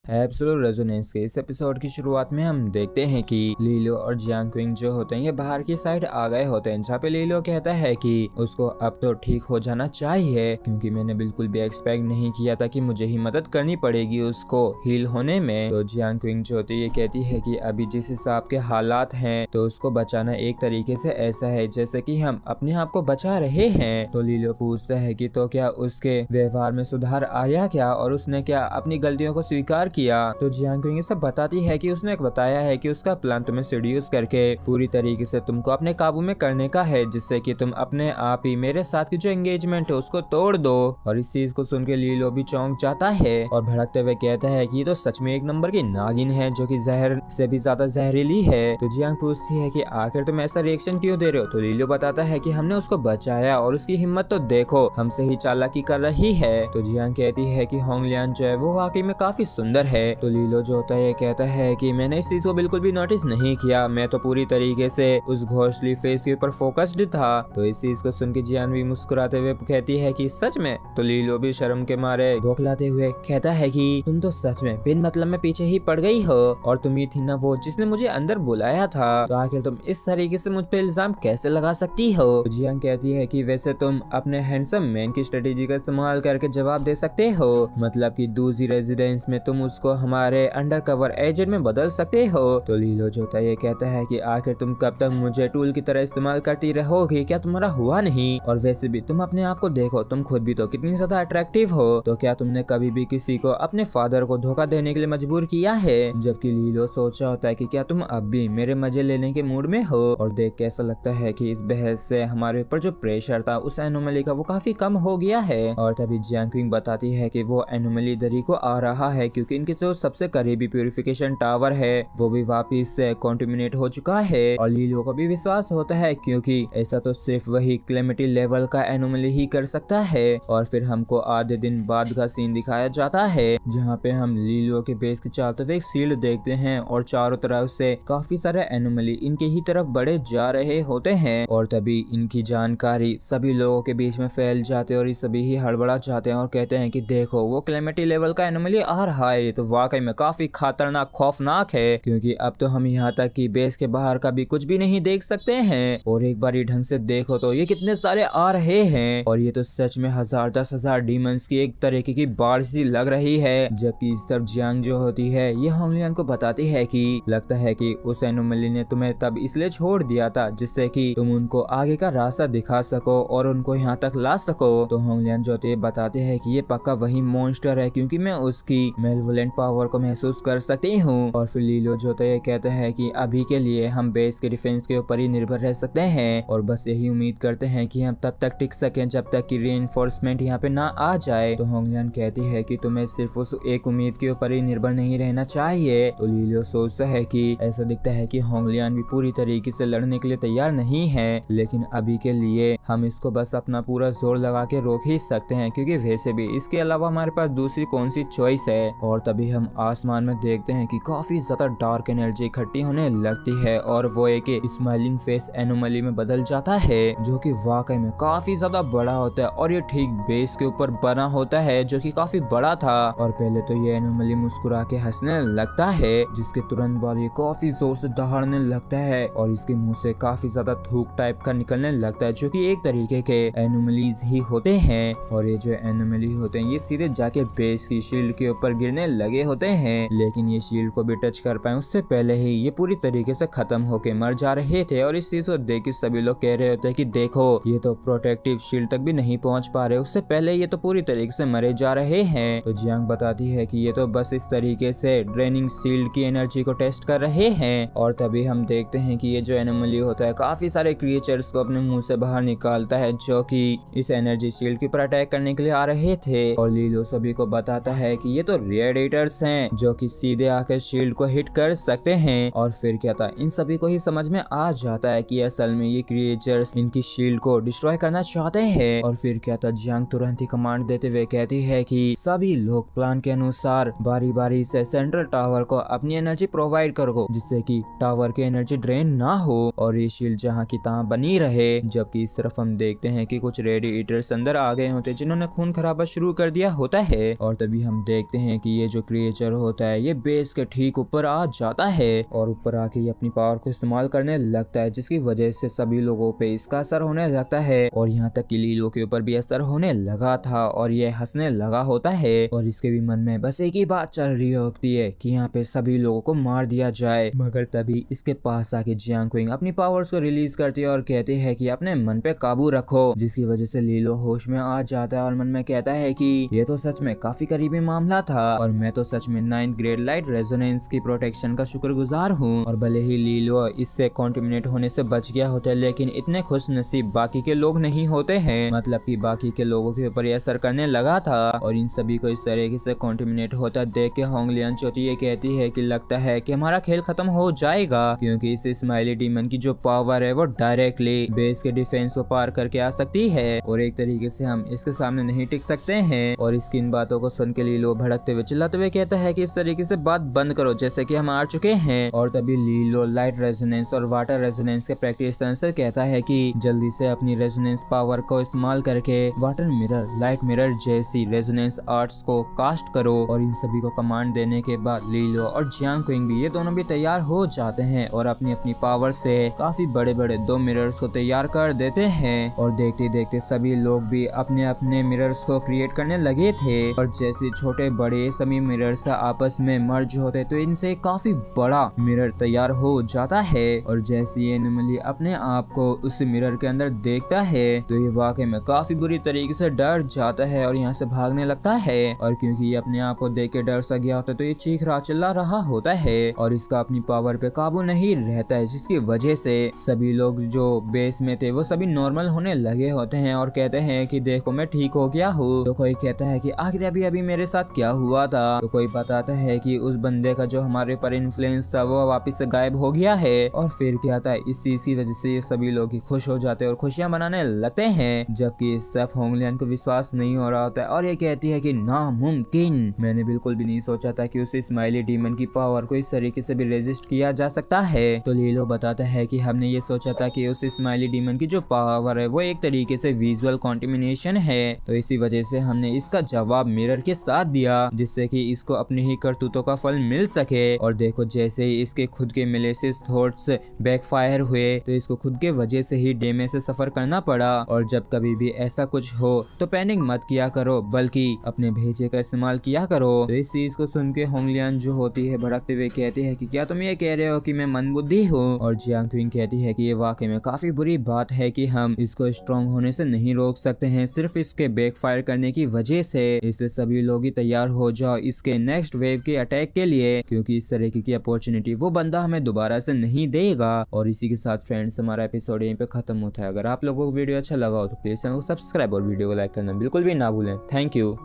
Absolute resonance के इस episode की शुरुआत में हम देखते हैं कि लीलो और जियांग क्विंग जो होते हैं ये बाहर की साइड आ गए होते हैं, जहाँ पे लीलो कहता है कि उसको अब तो ठीक हो जाना चाहिए, क्योंकि मैंने बिल्कुल भी एक्सपेक्ट नहीं किया था कि मुझे ही मदद करनी पड़ेगी उसको हील होने में। तो जियांग क्विंग जो होती है ये कहती है कि अभी जिस हिसाब के हालात हैं तो उसको बचाना एक तरीके से ऐसा है जैसे कि हम अपने आप को बचा रहे हैं। तो लीलो पूछता है कि तो क्या उसके व्यवहार में सुधार आया क्या, और उसने क्या अपनी गलतियों को स्वीकार किया। तो जियांग क्विंग ये सब बताती है कि उसने बताया है कि उसका प्लान तुम्हें सेड्यूस करके पूरी तरीके से तुमको अपने काबू में करने का है, जिससे कि तुम अपने आप ही मेरे साथ की जो एंगेजमेंट है उसको तोड़ दो। और इस चीज को सुन के लीलो भी चौंक जाता है और भड़कते हुए कहता है कि ये तो सच में एक नंबर की नागिन है जो कि जहर से भी ज्यादा जहरीली है। तो जियांग पूछती है कि आखिर तुम ऐसा रिएक्शन क्यों दे रहे हो। तो लीलो बताता है कि हमने उसको बचाया और उसकी हिम्मत तो देखो, हमसे ही चालाकी कर रही है। तो जियांग कहती है कि होंगलियान जो है वो वाकई में काफी सुंदर है। तो लीलो जो होता है कहता है कि मैंने इस चीज को बिल्कुल भी नोटिस नहीं किया, मैं तो पूरी तरीके से उस घोंसली फेस के ऊपर फोकस्ड था। तो इस चीज को सुन के जियान भी मुस्कुराते हुए कहती है कि सच में। तो लीलो भी शर्म के मारे बौखलाते हुए कहता है कि तुम तो सच में बिन मतलब में पीछे ही पड़ गई हो, और तुम ही थी ना वो जिसने मुझे अंदर बुलाया था, तो आखिर तुम इस तरीके से मुझ पे इल्जाम कैसे लगा सकती हो। तो जियांग कहती है कि वैसे तुम अपने हैंडसम मैन की स्ट्रेटेजी का इस्तेमाल करके जवाब दे सकते हो, मतलब कि दूसरी रेजिडेंस में तुम उसको हमारे अंडर कवर एजेंट में बदल सकते हो। तो लीलो जो होता है ये कहता है कि आखिर तुम कब तक मुझे टूल की तरह इस्तेमाल करती रहोगी, क्या तुम्हारा हुआ नहीं। और वैसे भी तुम अपने आप को देखो, तुम खुद भी तो कितनी ज्यादा अट्रैक्टिव हो, तो क्या तुमने कभी भी किसी को अपने फादर को धोखा देने के लिए मजबूर किया है। जबकि लीलो सोच रहा होता है कि क्या तुम अब भी मेरे मजे लेने के मूड में हो। और देख के ऐसा लगता है कि इस बहस से हमारे ऊपर जो प्रेशर था उस एनोमली का वो काफी कम हो गया है। और तभी जियांग क्विंग बताती है कि वो एनोमली इधर ही को आ रहा है, क्योंकि इनके जो सबसे करीबी प्यूरिफिकेशन टावर है वो भी वापिस से कॉन्टिमिनेट हो चुका है। और लीलो को भी विश्वास होता है, क्योंकि ऐसा तो सिर्फ वही क्लेमिटी लेवल का एनोमली ही कर सकता है। और फिर हमको आधे दिन बाद का सीन दिखाया जाता है, जहाँ पे हम लीलो के बेस के चारों तरफ एक शील्ड देखते हैं और चारों तरफ से काफी सारे एनोमली इनके ही तरफ बढ़े जा रहे होते हैं। और तभी इनकी जानकारी सभी लोगों के बीच में फैल जाते हैं और ये सभी ही हड़बड़ा जाते हैं और कहते हैं कि देखो वो क्लेमिटी लेवल का एनोमली आ रहा है, तो वाकई में काफी खतरनाक खौफनाक है, क्योंकि अब तो हम यहाँ तक कि बेस के बाहर का भी कुछ भी नहीं देख सकते हैं। और एक बार ये ढंग से देखो तो ये कितने सारे आ रहे हैं, और ये तो सच में 1000-10,000 डीमंस की एक तरीके की बाढ़ सी लग रही है। जबकि इस तरफ जियांग जो होती है ये होंगलियान को बताती है कि लगता है कि उस एनोमली ने तुम्हें तब इसलिए छोड़ दिया था जिससे कि तुम उनको आगे का रास्ता दिखा सको और उनको यहाँ तक ला सको। तो होंगलियान जो होती है बताते हैं कि ये पक्का वही मॉन्स्टर है, क्योंकि मैं उसकी मेलेवोलेंट पावर को महसूस कर सकती हूँ। और फिर लीलो जो होता है कहते हैं कि अभी के लिए हम बेस के डिफेंस के ऊपर ही निर्भर रह सकते हैं, और बस यही उम्मीद करते हैं कि हम तब तक टिक सकें जब तक कि रीइंफोर्समेंट यहाँ पे ना आ जाए। तो होंगलियान कहती है कि तुम्हें सिर्फ उस एक उम्मीद के ऊपर ही निर्भर नहीं रहना चाहिए। तो लीलो सोचता है कि ऐसा दिखता है कि होंगलियान भी पूरी तरीके से लड़ने के लिए तैयार नहीं है, लेकिन अभी के लिए हम इसको बस अपना पूरा जोर लगा के रोक ही सकते हैं, क्योंकि वैसे भी इसके अलावा हमारे पास दूसरी कौन सी चॉइस है। और तभी हम आसमान में देखते हैं कि काफी ज्यादा डार्क एनर्जी इकट्ठी होने लगती है और वो एक स्माइलिंग फेस एनोमली में बदल जाता है, जो कि वाकई में काफी ज्यादा बड़ा होता है। और ये ठीक बेस के ऊपर बना होता है जो कि काफी बड़ा था। और पहले तो ये एनोमली मुस्कुरा के हंसने लगता है, जिसके तुरंत बाद ये काफी जोर से दहाड़ने लगता है और इसके मुंह से काफी ज्यादा थूक टाइप का निकलने लगता है, जो कि एक तरीके के एनोमलीज ही होते हैं। और ये जो एनोमली होते हैं ये सीधे जाके बेस की शील्ड के ऊपर गिरने लगे होते हैं, लेकिन ये शील्ड को भी टच कर पाए उससे पहले ही ये पूरी तरीके से खत्म होके मर जा रहे थे। और इस चीज को देख के सभी लोग कह रहे होते हैं कि देखो ये तो प्रोटेक्टिव शील्ड तक भी नहीं पहुंच पा रहे, उससे पहले ये तो पूरी तरीके से मरे जा रहे हैं। तो जियांग बताती है कि ये तो बस इस तरीके से ड्रेनिंग शील्ड की एनर्जी को टेस्ट कर रहे हैं। और तभी हम देखते हैं कि ये जो एनोमली होता है काफी सारे क्रिएचर्स को अपने मुंह से बाहर निकालता है, जो कि इस एनर्जी शील्ड के ऊपर अटैक करने के लिए आ रहे थे। और लीलो सभी को बताता है कि ये तो रेडिएटर्स हैं जो कि सीधे आकर शील्ड को हिट कर सकते हैं। और फिर क्या था, इन सभी को ही समझ में आ जाता है कि असल में ये क्रिएचर्स इनकी शील्ड को डिस्ट्रॉय करना चाहते हैं। और फिर क्या था, जियांग तुरंत ही कमांड देते हुए कहती है कि सभी लोग प्लान के अनुसार बारी बारी से सेंट्रल टावर को अपनी एनर्जी प्रोवाइड करो, जिससे कि टावर की एनर्जी ड्रेन ना हो और ये शील्ड जहाँ की तहाँ बनी रहे। जबकि इस तरफ हम देखते हैं कि कुछ रेडिएटर्स अंदर आ गए होते जिन्होंने खून खराबा शुरू कर दिया होता है। और तभी हम देखते हैं कि ये जो क्रिएचर होता है ये बेस के ठीक ऊपर आ जाता है और ऊपर आके ये अपनी पावर को इस्तेमाल करने लगता है, जिसकी वजह से सभी लोगों पे इसका असर होने लगता है और यहाँ तक कि लीलो के ऊपर भी असर होने लगा था और ये हंसने लगा होता है और इसके भी मन में बस एक ही बात चल रही होती है कि यहाँ पे सभी लोगों को मार दिया जाए। मगर तभी इसके पास आके जियांग क्विंग अपनी पावर्स को रिलीज करती है और कहती है कि अपने मन पे काबू रखो, जिसकी वजह से लीलो होश में आ जाता है और मन में कहता है कि ये तो सच में काफी करीबी मामला था और मैं तो सच में 9th ग्रेड लाइट रेजोनेंस की प्रोटेक्शन का शुक्रगुजार हूँ। और भले ही लीलो इससे कॉन्टेमिनेट होने से बच गया होता है, लेकिन इतने खुश नसीब बाकी के लोग नहीं होते हैं। मतलब कि बाकी के लोगों के ऊपर यह असर करने लगा था और इन सभी को इस तरीके से कॉन्टेमिनेट होता देख के होंगलियन चौथी ये कहती है कि लगता है कि हमारा खेल खत्म हो जाएगा, क्योंकि इस स्माइली डीमन की जो पावर है वो डायरेक्टली बेस के डिफेंस को पार करके आ सकती है और एक तरीके से हम इसके सामने नहीं टिक सकते हैं। और इसकी इन बातों को सुन के लीलो भड़कते हुए चिल्लाते हुए कहता है कि इस तरीके से बात बंद करो जैसे कि हम हार चुके हैं। और तभी लीलो लाइट रेजोनेंस और वाटर रेजोनेंस के प्रैक्टिस से कहता है कि जल्दी से अपनी रेजोनेंस पावर को इस्तेमाल करके वाटर मिरर, लाइट मिरर जैसी रेजोनेंस आर्ट्स को कास्ट करो। और इन सभी को कमांड देने के बाद लीलो और जियांग क्विंग भी ये दोनों भी तैयार हो जाते हैं और अपनी अपनी पावर से काफी बड़े बड़े 2 मिरर्स को तैयार कर देते हैं। और देखते देखते सभी लोग भी अपने अपने मिरर्स को क्रिएट करने लगे थे और जैसे छोटे बड़े सभी मिरर्स आपस में मर्ज होते तो इनसे काफी बड़ा मिरर तैयार हो जाता है। और जैसे ये एनिमली अपने आप को उस मिरर के अंदर देखता है तो ये वाकई में काफी बुरी तरीके से डर जाता है और यहाँ से भागने लगता है। और क्योंकि ये अपने आप को देख के डर सा गया होता है तो ये चीख रहा चिल्ला रहा होता है और इसका अपनी पावर पे काबू नहीं रहता है, जिसकी वजह से सभी लोग जो बेस में थे वो सभी नॉर्मल होने लगे होते हैं और कहते हैं कि देखो मैं ठीक हो गया हूँ। तो कोई कहता है कि आखिर अभी अभी मेरे साथ क्या हुआ था, तो कोई बताता है कि उस बंदे का जो हमारे पर इन्फ्लुएंस था वो वापस से गायब हो गया है। और फिर क्या था, इस चीज की वजह से ये सभी लोग ही खुश हो जाते हैं और खुशियां मनाने लगते हैं, जबकि सेफ होंगलियन को विश्वास नहीं हो रहा होता है और ये कहती है कि नामुमकिन, मैंने बिल्कुल भी नहीं सोचा था कि उस स्माइली डीमन की पावर को इस तरीके से भी रेजिस्ट किया जा सकता है। तो लीलो बताता है कि हमने ये सोचा था कि उस स्माइली डीमन की जो पावर है वो एक तरीके से विजुअल कॉन्टेमिनेशन है, तो इसी वजह से हमने इसका जवाब मिरर के साथ दिया जिससे कि इसको अपनी ही करतूतों का फल मिल सके। और देखो जैसे ही इसके खुद के मेलेसिस थॉट्स बैकफायर हुए तो इसको खुद के वजह से ही डैमेज से सफर करना पड़ा। और जब कभी भी ऐसा कुछ हो तो पैनिक मत किया करो बल्कि अपने भेजे का इस्तेमाल किया करो। तो इस चीज को सुन के होंगलियन जो होती है भड़कते हुए कहती है कि क्या तुम ये कह रहे हो कि मैं मंदबुद्धि हूँ। और जियांग क्विंग कहती है कि ये वाकई में काफी बुरी बात है कि हम इसको स्ट्रॉन्ग होने से नहीं रोक सकते हैं सिर्फ इसके बैकफायर करने की वजह से, इसलिए सभी लोग ही तैयार हो जाओ इसके नेक्स्ट वेव के अटैक के लिए, क्योंकि इस तरीके की अपॉर्चुनिटी वो बंदा हमें दोबारा से नहीं देगा। और इसी के साथ फ्रेंड्स हमारा एपिसोड यहीं पे खत्म होता है। अगर आप लोगों को वीडियो अच्छा लगा हो तो प्लीज चैनल को सब्सक्राइब और वीडियो को लाइक करना बिल्कुल भी ना भूलें। Thank you.